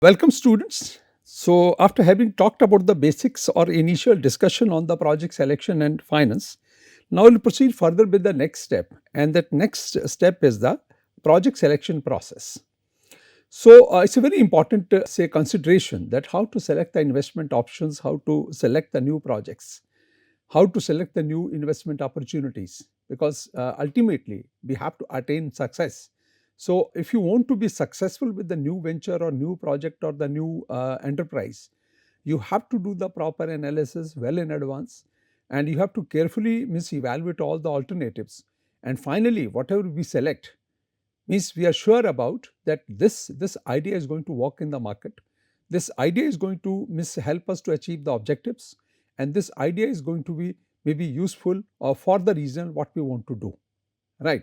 Welcome, students. So, after having talked about the basics or initial discussion on the project selection and finance, now we'll proceed further with the next step. And that next step is the project selection process. So, it's a very important, say, consideration that how to select the investment options, how to select the new projects, how to select the new investment opportunities, because ultimately we have to attain success. So if you want to be successful with the new venture or new project or the new enterprise, you have to do the proper analysis well in advance, and you have to carefully evaluate all the alternatives. And finally, whatever we select means we are sure about that this idea is going to work in the market. This idea is going to help us to achieve the objectives, and this idea is going to be maybe useful for the reason what we want to do, right?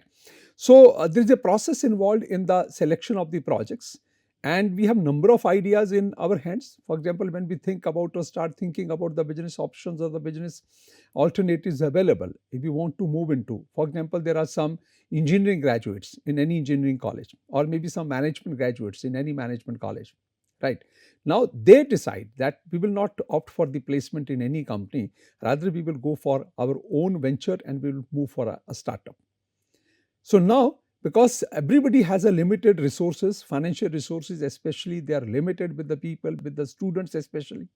So there is a process involved in the selection of the projects, and we have number of ideas in our hands. For example, when we think about or start thinking about the business options or the business alternatives available if we want to move into, for example, there are some engineering graduates in any engineering college, or maybe some management graduates in any management college, right? Now they decide that we will not opt for the placement in any company, rather we will go for our own venture and we will move for a startup. So now, because everybody has a limited resources, financial resources especially, they are limited with the people, with the students especially.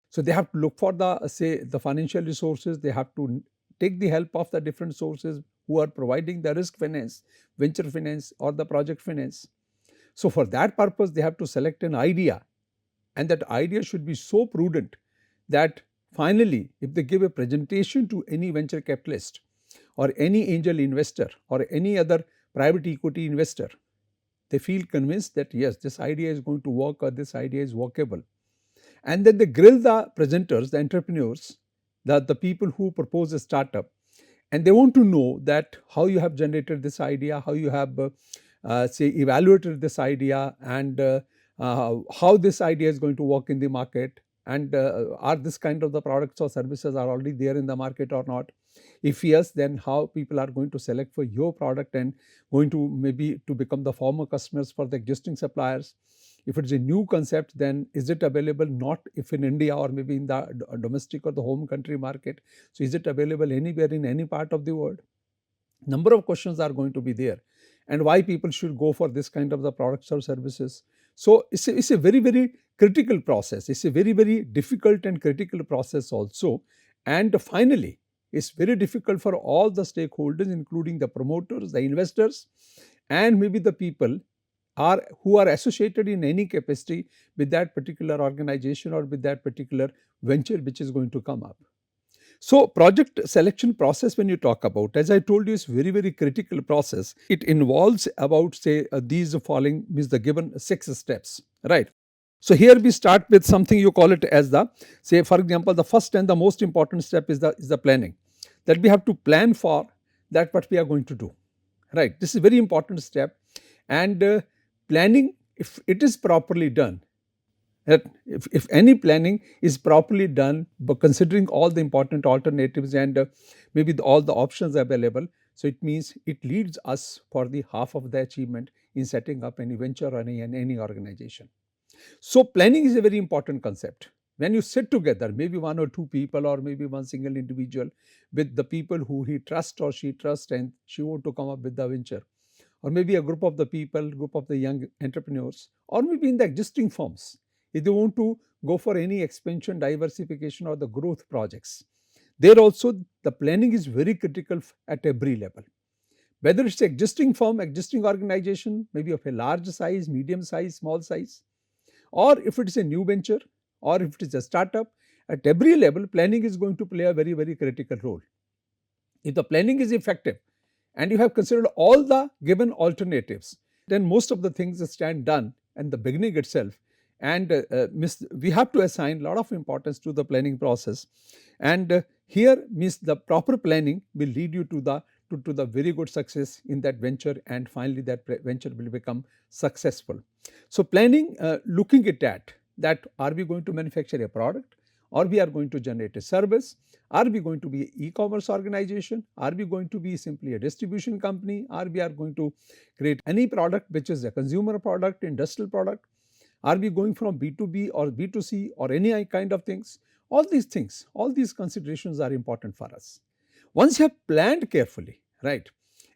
So they have to look for the, say, the financial resources. They have to take the help of the different sources who are providing the risk finance, venture finance, or the project finance. So for that purpose, they have to select an idea, and that idea should be so prudent that finally, if they give a presentation to any venture capitalist or any angel investor or any other private equity investor, they feel convinced that yes, this idea is going to work or this idea is workable. And then they grill the presenters, the entrepreneurs, the people who propose a startup, and they want to know that how you have generated this idea, how you have say evaluated this idea, and how this idea is going to work in the market, and are this kind of the products or services are already there in the market or not. If yes, then how people are going to select for your product and going to maybe to become the former customers for the existing suppliers. If it is a new concept, then is it available not if in India or maybe in the domestic or the home country market? So is it available anywhere in any part of the world? Number of questions are going to be there, and why people should go for this kind of the products or services. So it's a very, very critical process. It's a very, very difficult and critical process also. And finally, it's very difficult for all the stakeholders, including the promoters, the investors, and maybe the people who are associated in any capacity with that particular organization or with that particular venture which is going to come up. So project selection process, when you talk about, as I told you, is very, very critical process. It involves about, say, these following means the given 6 steps, right? So here we start with something you call it as the, say, for example, the first and the most important step is the planning, that we have to plan for that what we are going to do, right? This is a very important step. And planning, if it is properly done, that if any planning is properly done, but considering all the important alternatives and maybe all the options available, so it means it leads us for the half of the achievement in setting up any venture or any organization. So planning is a very important concept. When you sit together, maybe one or two people or maybe one single individual with the people who he trusts or she trusts and she want to come up with the venture, or maybe a group of the people, group of the young entrepreneurs, or maybe in the existing firms, if they want to go for any expansion, diversification, or the growth projects, there also the planning is very critical at every level. Whether it's existing firm, existing organization, maybe of a large size, medium size, small size, or if it is a new venture, or if it is a startup, at every level, planning is going to play a very, very critical role. If the planning is effective and you have considered all the given alternatives, then most of the things stand done in the beginning itself. And we have to assign a lot of importance to the planning process. And here means the proper planning will lead you to the very good success in that venture, and finally that venture will become successful. So planning, looking at that are we going to manufacture a product, or we are going to generate a service, are we going to be an e-commerce organization, are we going to be simply a distribution company, or we are going to create any product which is a consumer product, industrial product, Are we going from B2B or B2C or any kind of things? All these things, all these considerations are important for us. Once you have planned carefully, right?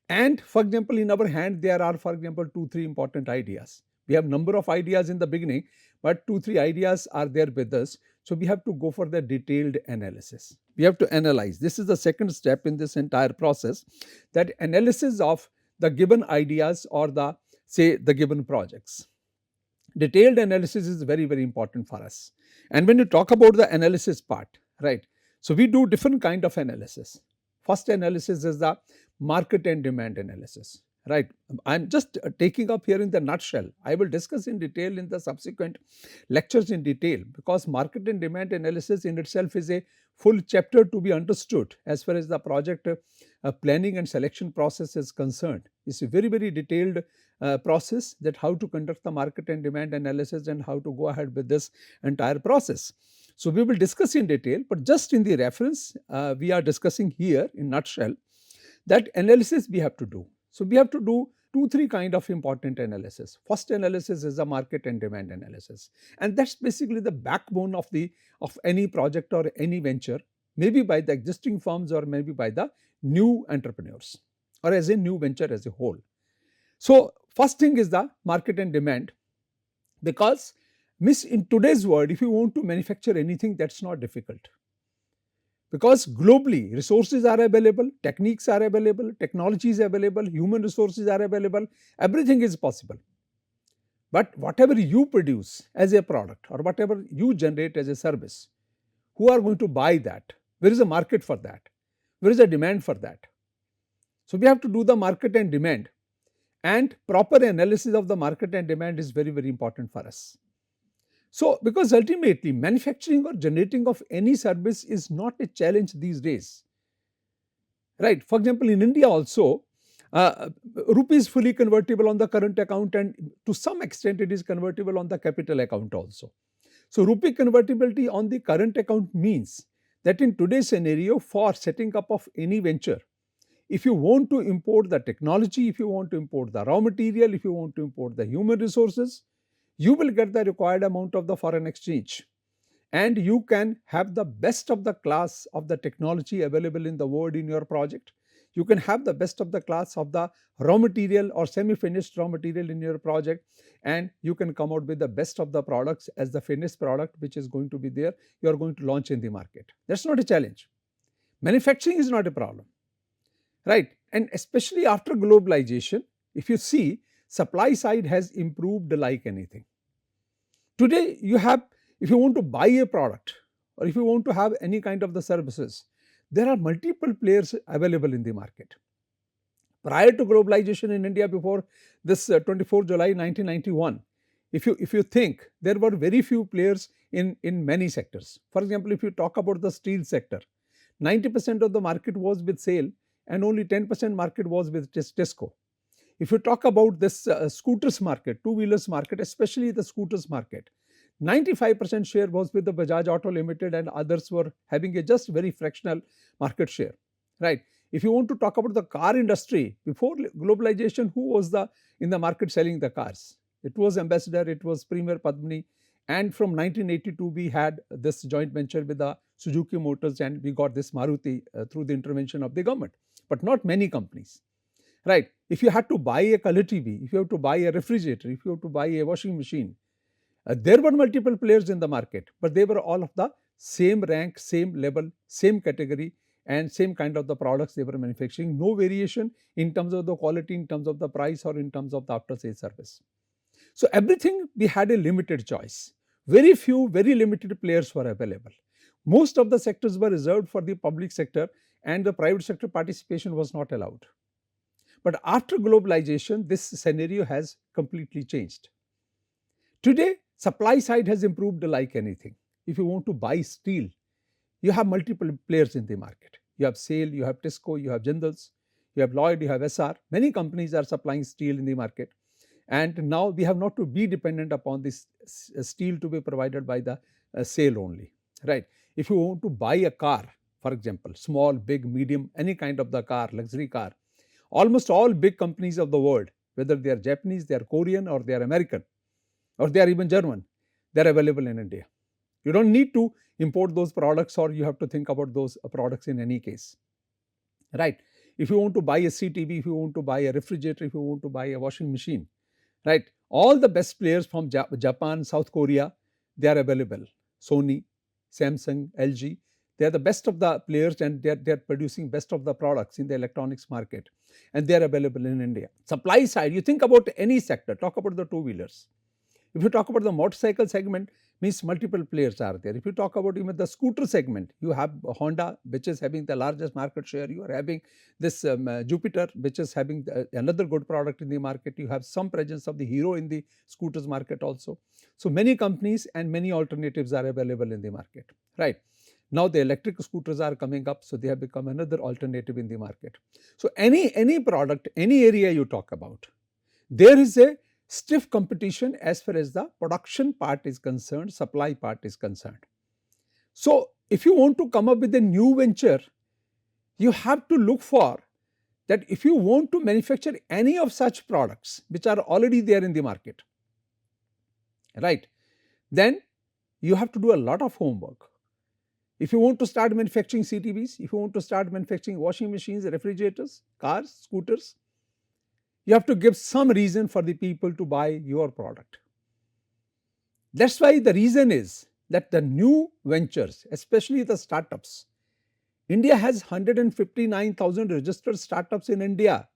And for example, in our hand, there are, for example, 2, 3 important ideas. We have number of ideas in the beginning, but 2, 3 ideas are there with us. So we have to go for the detailed analysis. We have to analyze. This is the second step in this entire process, that analysis of the given ideas or the, say, the given projects. Detailed analysis is very, very important for us. And when you talk about the analysis part, right? So we do different kind of analysis. First analysis is the market and demand analysis, right? I'm just taking up here in the nutshell. I will discuss in detail in the subsequent lectures in detail, because market and demand analysis in itself is a full chapter to be understood as far as the project planning and selection process is concerned. It's a very, very detailed process, that how to conduct the market and demand analysis and how to go ahead with this entire process. So we will discuss in detail, but just in the reference we are discussing here in nutshell, that analysis we have to do. So we have to do 2, 3 kind of important analysis. First analysis is the market and demand analysis, and that's basically the backbone of any project or any venture, maybe by the existing firms or maybe by the new entrepreneurs or as a new venture as a whole. So first thing is the market and demand, because in today's world, if you want to manufacture anything, that's not difficult, because globally resources are available, techniques are available, technology is available, human resources are available, everything is possible. But whatever you produce as a product or whatever you generate as a service, who are going to buy that? Where is a market for that? Where is a demand for that? So we have to do the market and demand, and proper analysis of the market and demand is very, very important for us. So, because ultimately manufacturing or generating of any service is not a challenge these days, right? For example, in India also, rupee is fully convertible on the current account, and to some extent it is convertible on the capital account also. So rupee convertibility on the current account means that in today's scenario, for setting up of any venture, if you want to import the technology, if you want to import the raw material, if you want to import the human resources, you will get the required amount of the foreign exchange, and you can have the best of the class of the technology available in the world in your project. You can have the best of the class of the raw material or semi-finished raw material in your project, and you can come out with the best of the products as the finished product which is going to be there, you are going to launch in the market. That's not a challenge. Manufacturing is not a problem, right? And especially after globalization, if you see, supply side has improved like anything. Today you have, if you want to buy a product or if you want to have any kind of the services, there are multiple players available in the market. Prior to globalization in India, before this 24 July 1991, if you think, there were very few players in many sectors. For example, if you talk about the steel sector, 90% of the market was with SAIL and only 10% market was with Tesco. If you talk about this scooters market, two-wheelers market, especially the scooters market, 95% share was with the Bajaj Auto Limited, and others were having a just very fractional market share, right? If you want to talk about the car industry, before globalization, who was in the market selling the cars? It was Ambassador, it was Premier Padmini, and from 1982 we had this joint venture with the Suzuki Motors, and we got this Maruti through the intervention of the government, but not many companies. Right. If you had to buy a color TV, if you have to buy a refrigerator, if you have to buy a washing machine, there were multiple players in the market, but they were all of the same rank, same level, same category, and same kind of the products they were manufacturing. No variation in terms of the quality, in terms of the price, or in terms of the after sales service. So everything, we had a limited choice. Very few, very limited players were available. Most of the sectors were reserved for the public sector, and the private sector participation was not allowed. But after globalization, this scenario has completely changed. Today, supply side has improved like anything. If you want to buy steel, you have multiple players in the market. You have SAIL, you have Tesco, you have Jindals, you have Lloyd, you have SR. Many companies are supplying steel in the market. And now we have not to be dependent upon this steel to be provided by the SAIL only, right? If you want to buy a car, for example, small, big, medium, any kind of the car, luxury car, almost all big companies of the world, whether they are Japanese, they are Korean, or they are American, or they are even German. They are available in India. You don't need to import those products, or you have to think about those products in any case, right? If you want to buy a CTV, if you want to buy a refrigerator, if you want to buy a washing machine, right? All the best players from Japan, South Korea, they are available. Sony, Samsung, LG, they are the best of the players, and they are producing best of the products in the electronics market, and they are available in India. Supply side, you think about any sector, talk about the two-wheelers. If you talk about the motorcycle segment, means multiple players are there. If you talk about even the scooter segment, you have Honda, which is having the largest market share. You are having this Jupiter, which is having another good product in the market. You have some presence of the Hero in the scooters market also. So many companies and many alternatives are available in the market, right? Now the electric scooters are coming up, so they have become another alternative in the market. So any product, any area you talk about, there is a stiff competition as far as the production part is concerned, supply part is concerned. So if you want to come up with a new venture, you have to look for that. If you want to manufacture any of such products which are already there in the market, right, then you have to do a lot of homework. If you want to start manufacturing CTVs, if you want to start manufacturing washing machines, refrigerators, cars, scooters, you have to give some reason for the people to buy your product. That's why the reason is that the new ventures, especially the startups, India has 159,000 registered startups in India,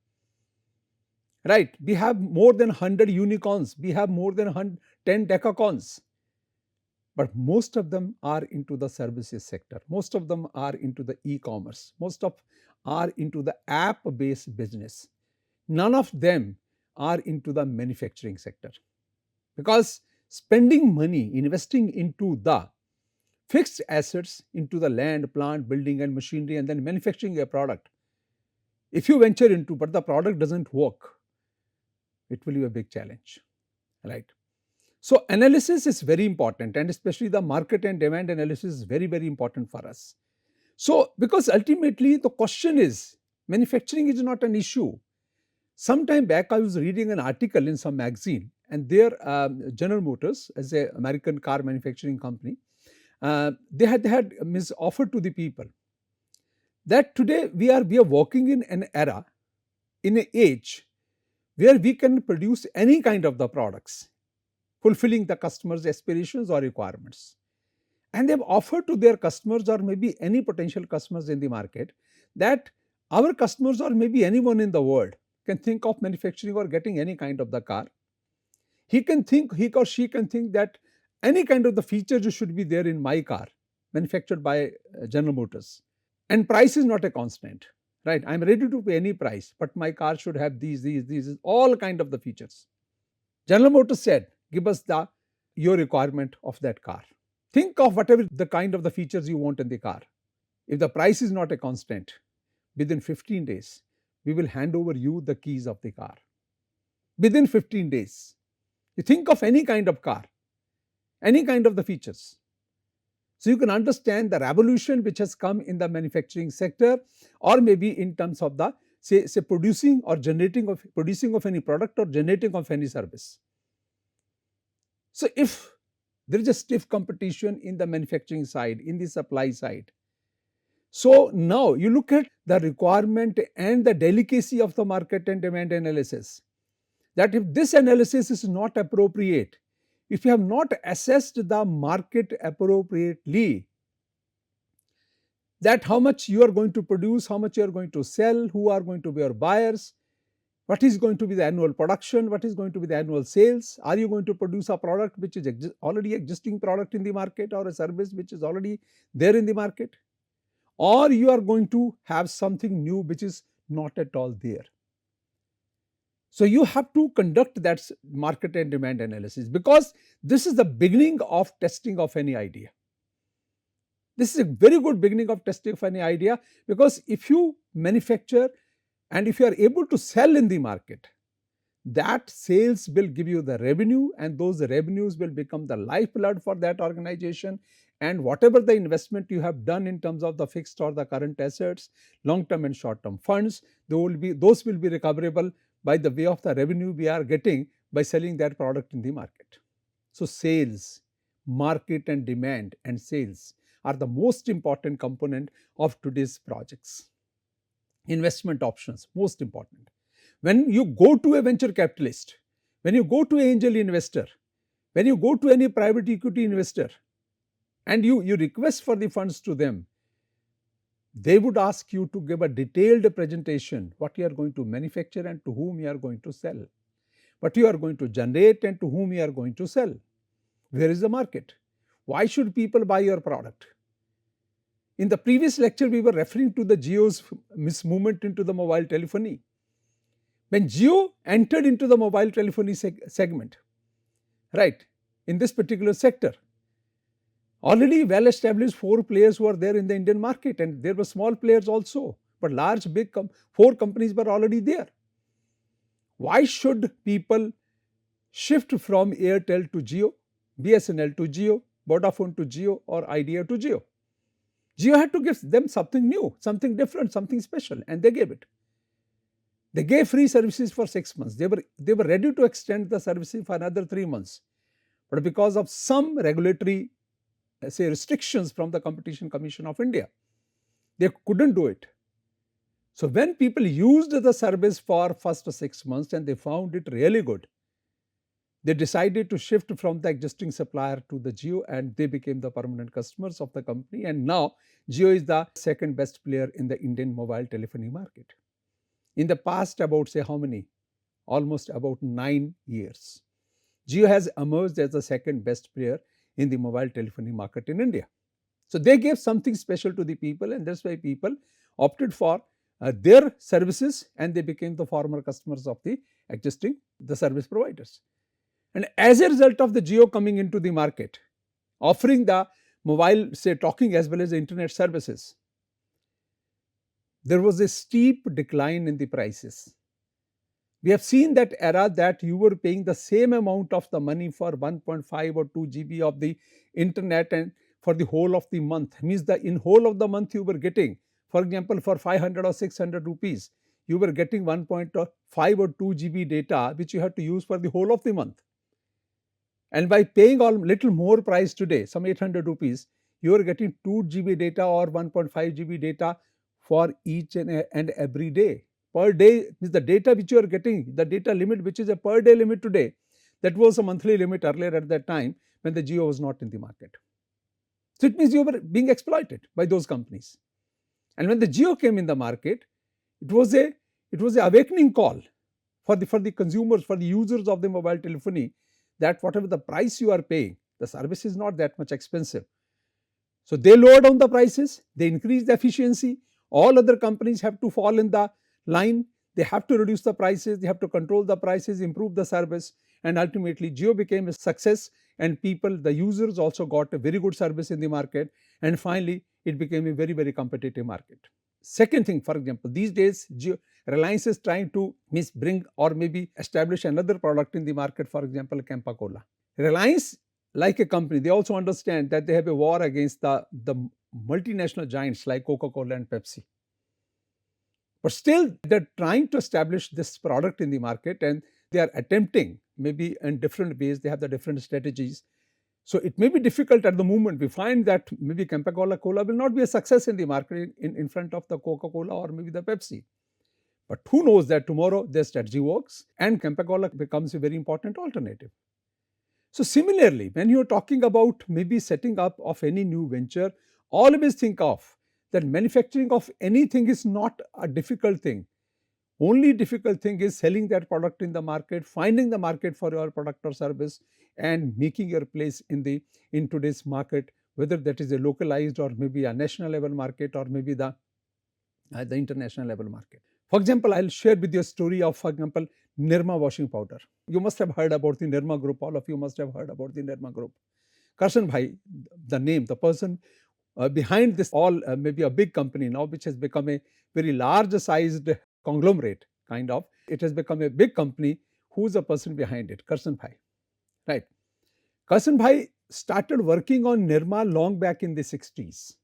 right? We have more than 100 unicorns, we have more than 10 decacorns, but most of them are into the services sector, most of them are into the e-commerce, most of are into the app-based business. None of them are into the manufacturing sector, because spending money, investing into the fixed assets, into the land, plant, building and machinery, and then manufacturing a product, if you venture into but the product doesn't work, it will be a big challenge, right? So analysis is very important, and especially the market and demand analysis is very, very important for us. So because ultimately the question is, manufacturing is not an issue. Some time back, I was reading an article in some magazine, and their General Motors, as an American car manufacturing company, they had offered to the people that today we are working in an era, in an age where we can produce any kind of the products, fulfilling the customer's aspirations or requirements. And they've offered to their customers, or maybe any potential customers in the market, that our customers, or maybe anyone in the world, can think of manufacturing or getting any kind of the car. He or she can think that any kind of the features should be there in my car, manufactured by General Motors. And price is not a constant, right? I'm ready to pay any price, but my car should have these, all kind of the features. General Motors said, give us your requirement of that car. Think of whatever the kind of the features you want in the car. If the price is not a constant, within 15 days, we will hand over you the keys of the car. Within 15 days. You think of any kind of car, any kind of the features. So you can understand the revolution which has come in the manufacturing sector, or maybe in terms of the say producing or producing of any product or generating of any service. So if there is a stiff competition in the manufacturing side, in the supply side, so now you look at the requirement and the delicacy of the market and demand analysis, that if this analysis is not appropriate, if you have not assessed the market appropriately, that how much you are going to produce, how much you are going to sell, who are going to be your buyers, what is going to be the annual production, what is going to be the annual sales, are you going to produce a product which is already existing product in the market, or a service which is already there in the market, or you are going to have something new which is not at all there. So you have to conduct that market and demand analysis, because this is the beginning of testing of any idea. This is a very good beginning of testing of any idea, because if you manufacture and if you are able to sell in the market, that sales will give you the revenue, and those revenues will become the lifeblood for that organization. And whatever the investment you have done in terms of the fixed or the current assets, long-term and short-term funds, those will be recoverable by the way of the revenue we are getting by selling that product in the market. So sales, market and demand and sales are the most important component of today's projects. Investment options, most important. When you go to a venture capitalist, when you go to an angel investor, when you go to any private equity investor and you request for the funds to them, they would ask you to give a detailed presentation what you are going to manufacture and to whom you are going to sell, what you are going to generate and to whom you are going to sell. Where is the market? Why should people buy your product? In the previous lecture, we were referring to the Jio's movement into the mobile telephony. When Jio entered into the mobile telephony segment, right, in this particular sector, already well established 4 players were there in the Indian market, and there were small players also, but large big 4 companies were already there. Why should people shift from Airtel to Jio, BSNL to Jio, Vodafone to Jio, or Idea to Jio? Jio had to give them something new, something different, something special, and they gave it. They gave free services for 6 months. They were ready to extend the services for another 3 months. But because of some regulatory restrictions from the Competition Commission of India, they couldn't do it. So when people used the service for first 6 months and they found it really good, they decided to shift from the existing supplier to the Jio, and they became the permanent customers of the company. And now Jio is the second best player in the Indian mobile telephony market. In the past, about say how many? Almost about 9 years, Jio has emerged as the second best player in the mobile telephony market in India. So they gave something special to the people, and that's why people opted for their services, and they became the former customers of the service providers. And as a result of the Jio coming into the market, offering the mobile, say talking as well as the internet services, there was a steep decline in the prices. We have seen that era that you were paying the same amount of the money for 1.5 or 2 GB of the internet, and for the whole of the month, means that in whole of the month you were getting, for example, for 500 or 600 rupees, you were getting 1.5 or 2 GB data, which you had to use for the whole of the month. And by paying a little more price today, some 800 rupees, you are getting 2 GB data or 1.5 GB data for each and every day. Per day is the data which you are getting, the data limit which is a per day limit today, that was a monthly limit earlier at that time when the Jio was not in the market. So it means you were being exploited by those companies. And when the Jio came in the market, it was a awakening call for the consumers, for the users of the mobile telephony, that whatever the price you are paying, the service is not that much expensive. So they lower down the prices, they increase the efficiency. All other companies have to fall in the line. They have to reduce the prices, they have to control the prices, improve the service, and ultimately Jio became a success, and people, the users, also got a very good service in the market, and finally it became a very, very competitive market. Second thing, for example, these days Reliance is trying to bring or maybe establish another product in the market, for example, Campa Cola. Reliance, like a company, they also understand that they have a war against the multinational giants like Coca-Cola and Pepsi. But still, they're trying to establish this product in the market, and they are attempting, maybe in different ways, they have the different strategies. So it may be difficult at the moment. We find that maybe Campa Cola will not be a success in the market in front of the Coca-Cola or maybe the Pepsi. But who knows that tomorrow their strategy works and Campa Cola becomes a very important alternative. So similarly, when you are talking about maybe setting up of any new venture, always think of that manufacturing of anything is not a difficult thing. Only difficult thing is selling that product in the market, finding the market for your product or service, and making your place in today's market, whether that is a localized or maybe a national level market or maybe the international level market. For example, I'll share with you a story of, for example, Nirma washing powder. You must have heard about the Nirma group. All of you must have heard about the Nirma group. Karshan Bhai, the name, the person behind this all, maybe a big company now, which has become a very large sized conglomerate kind of. It has become a big company. Who's the person behind it? Karshan Bhai, right? Karshan Bhai started working on Nirma long back in the 60s,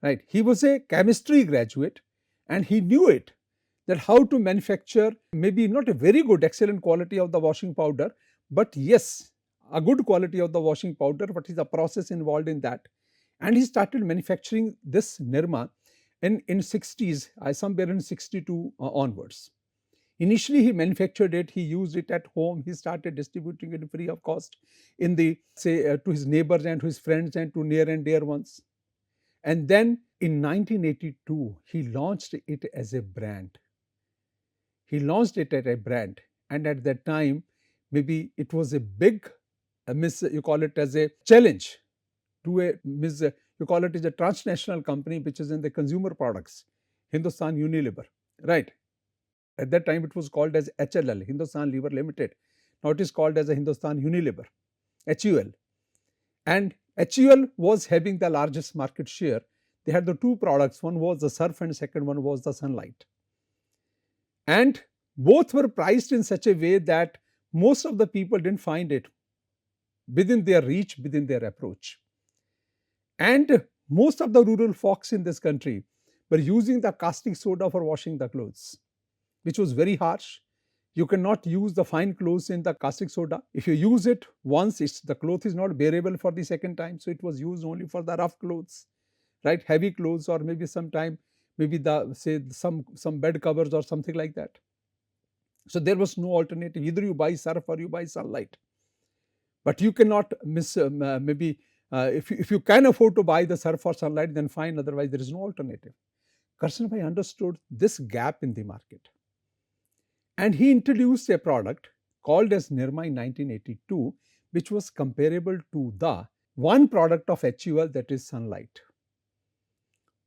right? He was a chemistry graduate, and he knew it, that how to manufacture maybe not a very good, excellent quality of the washing powder, but yes, a good quality of the washing powder, what is the process involved in that. And he started manufacturing this Nirma in 60s, somewhere in 62 onwards. Initially, he manufactured it, he used it at home, he started distributing it free of cost in the, say, to his neighbors and to his friends and to near and dear ones. And then in 1982, he launched it as a brand. He launched it as a brand. And at that time, maybe it was a big, you call it as a challenge to you call it as a transnational company which is in the consumer products, Hindustan Unilever, right? At that time, it was called as HLL, Hindustan Lever Limited. Now it is called as a Hindustan Unilever, HUL. And HUL was having the largest market share. They had the two products. One was the Surf and second one was the Sunlight. And both were priced in such a way that most of the people didn't find it within their reach, within their approach. And most of the rural folks in this country were using the caustic soda for washing the clothes, which was very harsh. You cannot use the fine clothes in the caustic soda. If you use it once, the cloth is not bearable for the second time. So it was used only for the rough clothes, right? Heavy clothes, or maybe sometime, maybe the, say, some bed covers or something like that. So there was no alternative. Either you buy Surf or you buy Sunlight. But you cannot if you can afford to buy the Surf or Sunlight, then fine. Otherwise, there is no alternative. Karshan Bhai understood this gap in the market. And he introduced a product called as Nirma in 1982, which was comparable to the one product of HUL, that is Sunlight.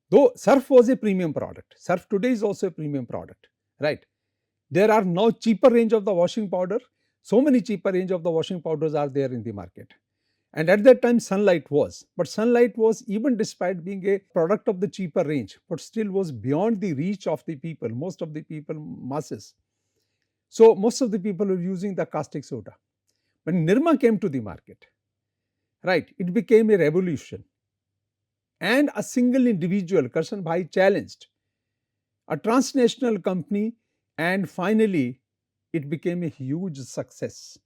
Though Surf was a premium product, Surf today is also a premium product, right? There are now cheaper range of the washing powder. So many cheaper range of the washing powders are there in the market. And at that time, Sunlight was. But Sunlight was, even despite being a product of the cheaper range, but still was beyond the reach of the people, most of the people, masses. So most of the people were using the caustic soda. When Nirma came to the market, right, it became a revolution. And a single individual, Karshan Bhai, challenged a transnational company, and finally it became a huge success.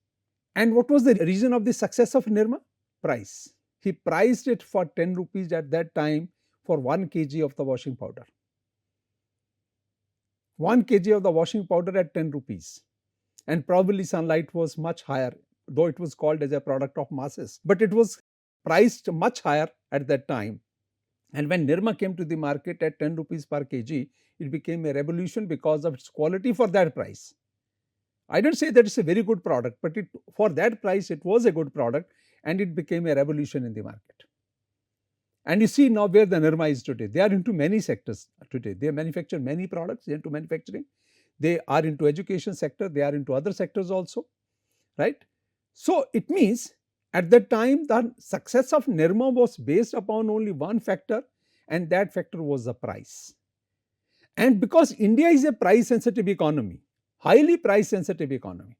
And what was the reason of the success of Nirma? Price. He priced it for 10 rupees at that time for 1 kg of the washing powder. 1 kg of the washing powder at 10 rupees. And probably Sunlight was much higher, though it was called as a product of masses. But it was priced much higher at that time. And when Nirma came to the market at 10 rupees per kg, it became a revolution because of its quality for that price. I don't say that it's a very good product, but for that price, it was a good product, and it became a revolution in the market. And you see now where the Nirma is today. They are into many sectors today. They manufacture many products into manufacturing. They are into education sector. They are into other sectors also, right? So it means at that time, the success of Nirma was based upon only one factor, and that factor was the price. And because India is a price sensitive economy, highly price sensitive economy.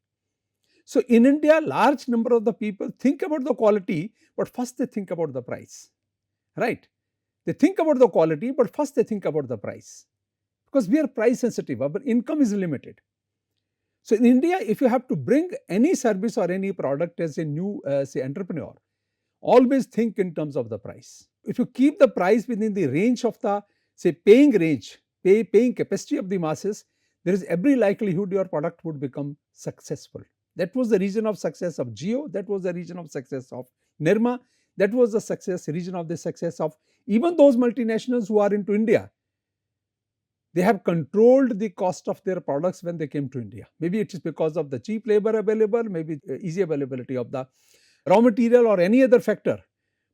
So in India, large number of the people think about the quality, but first they think about the price, right? They think about the quality, but first they think about the price, because we are price sensitive. Our income is limited. So in India, if you have to bring any service or any product as a new, say, entrepreneur, always think in terms of the price. If you keep the price within the range of the, say, paying range, paying capacity of the masses, there is every likelihood your product would become successful. That was the reason of success of Jio. That was the reason of success of Nirma. That was the reason of the success of even those multinationals who are into India. They have controlled the cost of their products when they came to India. Maybe it is because of the cheap labor available, maybe easy availability of the raw material or any other factor.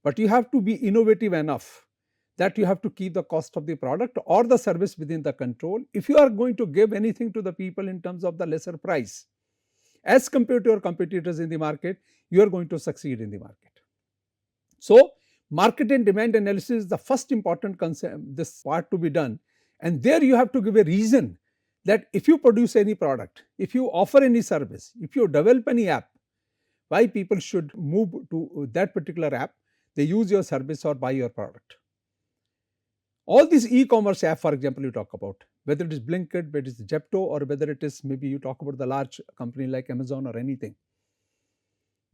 But you have to be innovative enough that you have to keep the cost of the product or the service within the control. If you are going to give anything to the people in terms of the lesser price, as compared to your competitors in the market, you are going to succeed in the market. So market and demand analysis is the first important concept, this part to be done. And there you have to give a reason that if you produce any product, if you offer any service, if you develop any app, why people should move to that particular app, they use your service or buy your product. All these e-commerce app, for example, you talk about, whether it is Blinkit, whether it is Zepto, or whether it is maybe you talk about the large company like Amazon or anything.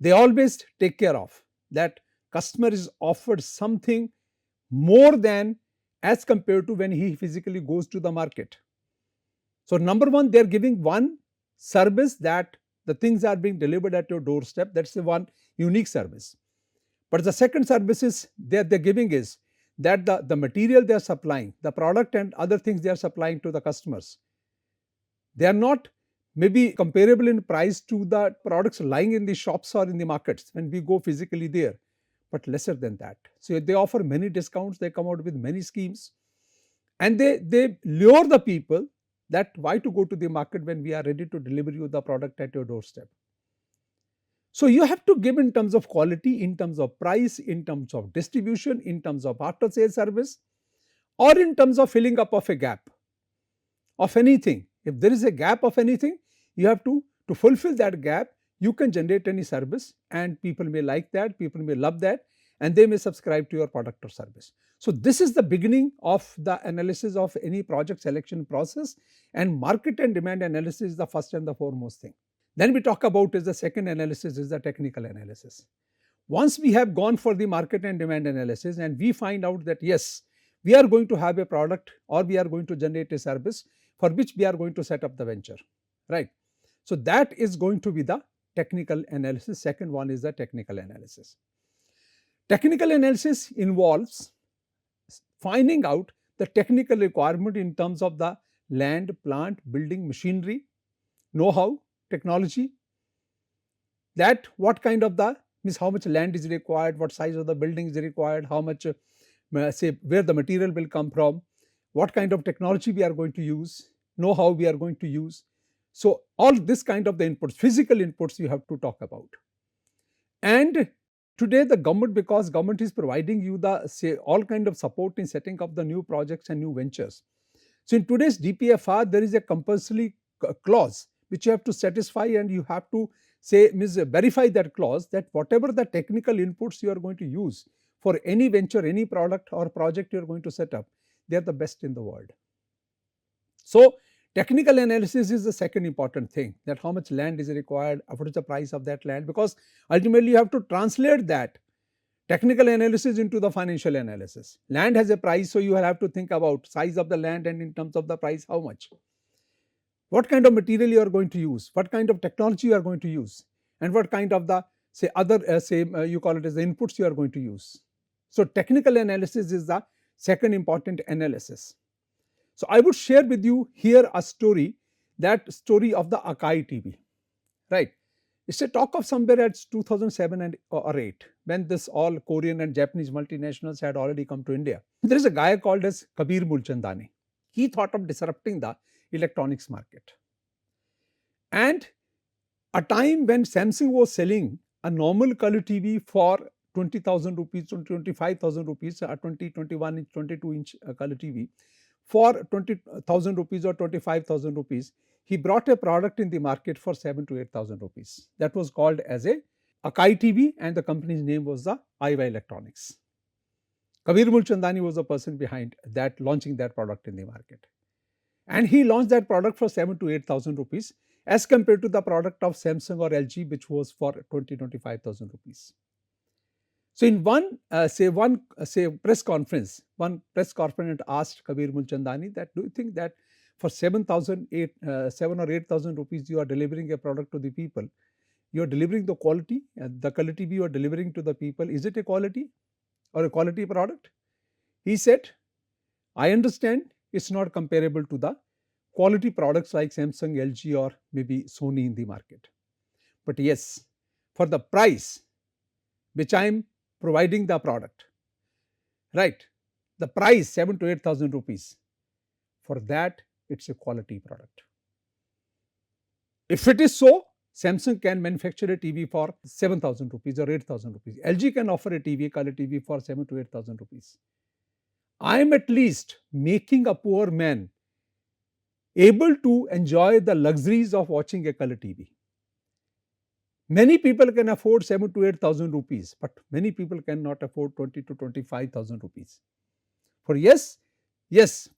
they always take care of that customer is offered something more than as compared to when he physically goes to the market. So number one, they are giving one service that the things are being delivered at your doorstep. That's the one unique service. But the second service is that they're giving is that the material they are supplying, the product and other things they are supplying to the customers, they are not maybe comparable in price to the products lying in the shops or in the markets when we go physically there, but lesser than that. So they offer many discounts, they come out with many schemes, and they lure the people that why to go to the market when we are ready to deliver you the product at your doorstep. So you have to give in terms of quality, in terms of price, in terms of distribution, in terms of after sales service, or in terms of filling up of a gap of anything. If there is a gap of anything, you have to fulfill that gap. You can generate any service and people may like that, people may love that, and they may subscribe to your product or service. So this is the beginning of the analysis of any project selection process, and market and demand analysis is the first and the foremost thing. Then we talk about is the second analysis is the technical analysis. Once we have gone for the market and demand analysis and we find out that yes, we are going to have a product or we are going to generate a service for which we are going to set up the venture, right? So that is going to be the technical analysis. Second one is the technical analysis. Technical analysis involves finding out the technical requirement in terms of the land, plant, building, machinery, know-how, technology, that what kind of the means how much land is required, what size of the building is required, how much say where the material will come from, what kind of technology we are going to use, know how we are going to use. So all this kind of the inputs, physical inputs you have to talk about. And today the government, because government is providing you the say all kind of support in setting up the new projects and new ventures. So in today's DPFR there is a compulsory clause which you have to satisfy, and you have to say verify that clause that whatever the technical inputs you are going to use for any venture, any product or project you are going to set up, they are the best in the world. So technical analysis is the second important thing, that how much land is required, what is the price of that land, because ultimately you have to translate that technical analysis into the financial analysis. Land has a price, so you will have to think about size of the land and in terms of the price how much. What kind of material you are going to use, what kind of technology you are going to use, and what kind of the say other you call it as the inputs you are going to use. So technical analysis is the second important analysis. So I would share with you here a story, that story of the Akai TV, right? It's a talk of somewhere at 2007 or 8, when this all Korean and Japanese multinationals had already come to India. There is a guy called as Kabir Mulchandani. He thought of disrupting the electronics market. And a time when Samsung was selling a normal color TV for 20,000 rupees to 25,000 rupees, a 21 inch, 22 inch color TV for 20,000 rupees or 25,000 rupees, he brought a product in the market for 7 to 8,000 rupees. That was called as a Akai TV, and the company's name was the Aiwa Electronics. Kabir Mulchandani was the person behind that, launching that product in the market. And he launched that product for 7 to 8,000 rupees as compared to the product of Samsung or LG, which was for 25,000 rupees. So in one press conference, one press correspondent asked Kabir Mulchandani that, do you think that for 7 or 8,000 rupees you are delivering a product to the people, you are delivering the quality, the quality you are delivering to the people, is it a quality or a quality product? He said, I understand it's not comparable to the quality products like Samsung, LG or maybe Sony in the market. But yes, for the price which I am providing the product, right, the price 7 to 8,000 rupees, for that it's a quality product. If it is so, Samsung can manufacture a TV for 7,000 rupees or 8,000 rupees. LG can offer a TV, color TV for 7 to 8,000 rupees. I am at least making a poor man able to enjoy the luxuries of watching a color TV. Many people can afford 7 to 8,000 rupees, but many people cannot afford 20 to 25,000 rupees. For yes,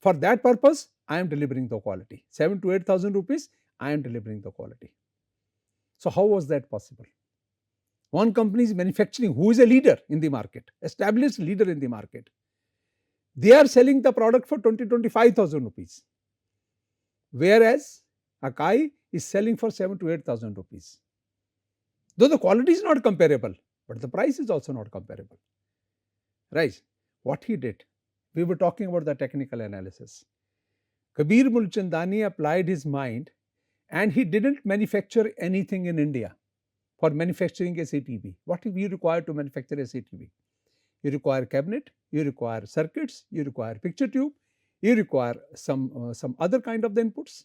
for that purpose, I am delivering the quality. 7 to 8,000 rupees, I am delivering the quality. So how was that possible? One company is manufacturing, who is a leader in the market, established leader in the market. They are selling the product for 20,000-25,000 rupees, whereas Akai is selling for 7,000 to 8,000 rupees. Though the quality is not comparable, but the price is also not comparable. Right? What he did, we were talking about the technical analysis. Kabir Mulchandani applied his mind, and he didn't manufacture anything in India for manufacturing a CTB. What do you require to manufacture a CTB? You require cabinet, you require circuits, you require picture tube, you require some other kind of the inputs.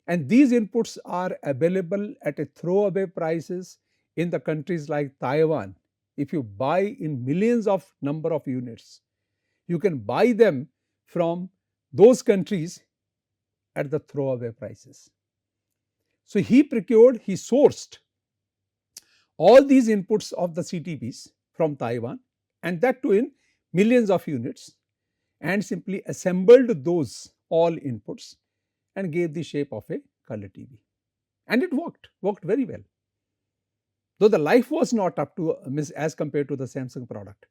And these inputs are available at a throwaway prices in the countries like Taiwan. If you buy in millions of number of units, you can buy them from those countries at the throwaway prices. So he sourced all these inputs of the CTBs from Taiwan, and that too in millions of units, and simply assembled those all inputs and gave the shape of a color TV. And it worked very well. Though the life was not up to as compared to the Samsung product.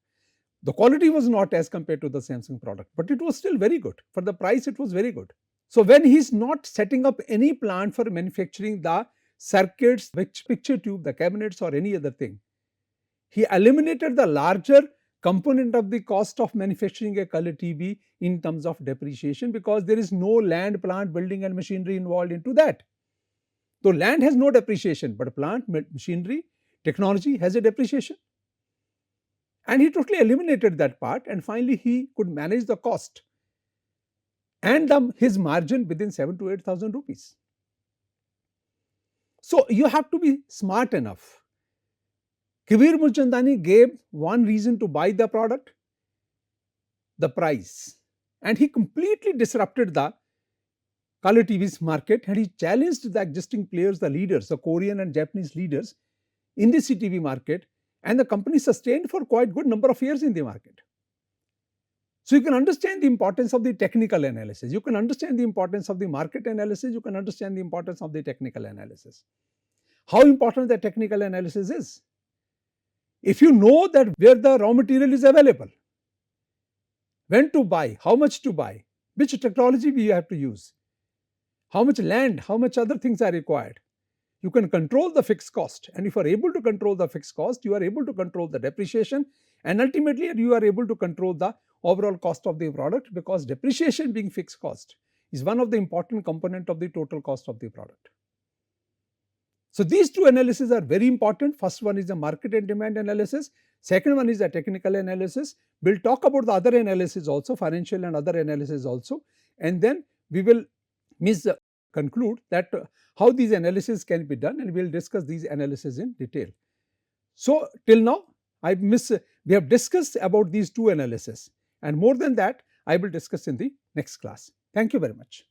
The quality was not as compared to the Samsung product, but it was still very good. For the price, it was very good. So when he is not setting up any plant for manufacturing the circuits, picture tube, the cabinets or any other thing, he eliminated the larger component of the cost of manufacturing a color TV in terms of depreciation, because there is no land, plant, building and machinery involved into that. So land has no depreciation, but plant, machinery, technology has a depreciation. And he totally eliminated that part, and finally he could manage the cost and his margin within 7,000 to 8,000 rupees. So you have to be smart enough. Kabir Mulchandani gave one reason to buy the product, the price, and he completely disrupted the color TV's market, and he challenged the existing players, the leaders, the Korean and Japanese leaders in the CTV market, and the company sustained for quite good number of years in the market. So you can understand the importance of the technical analysis, you can understand the importance of the market analysis, you can understand the importance of the technical analysis. How important the technical analysis is? If you know that where the raw material is available, when to buy, how much to buy, which technology we have to use, how much land, how much other things are required, you can control the fixed cost. And if you are able to control the fixed cost, you are able to control the depreciation, and ultimately you are able to control the overall cost of the product, because depreciation being fixed cost is one of the important component of the total cost of the product. So these two analyses are very important. First one is the market and demand analysis. Second one is the technical analysis. We'll talk about the other analysis also, financial and other analysis also. And then we will conclude that how these analyses can be done, and we'll discuss these analyses in detail. So till now, we have discussed about these two analyses, and more than that, I will discuss in the next class. Thank you very much.